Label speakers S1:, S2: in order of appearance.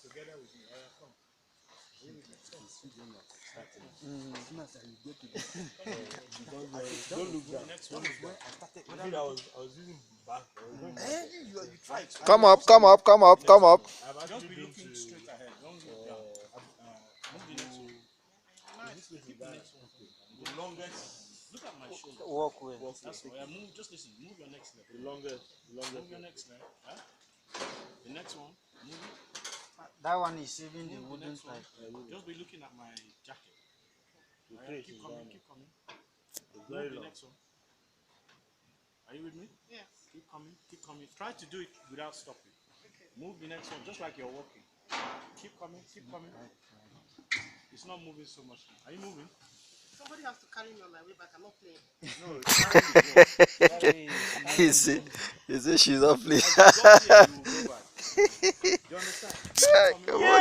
S1: together with me. Come. Don't look down. I was using back. You tried.
S2: Come up.
S1: Just be looking straight ahead. Don't look down. Move the next one. Keep the next one. The longest. Look at my shoulder.
S3: Walkway.
S1: That's why. Move. Just listen. Move your next leg. The longest. Move your next leg. Huh? The next one. Move it.
S3: That one is even the wooden type.
S1: Just be looking at my jacket. Keep coming. Move the next one. Are you with me?
S4: Yes.
S1: Keep coming. Try to do it without stopping. Okay. Move the next one, just like you're walking. Keep coming. It's not moving so much now. Are you moving?
S4: Somebody has to carry me on my way back. I'm not playing.
S1: No,
S2: He said she's not playing.
S1: as you go here, you will go back. Do you understand? Keep coming.
S2: Yeah.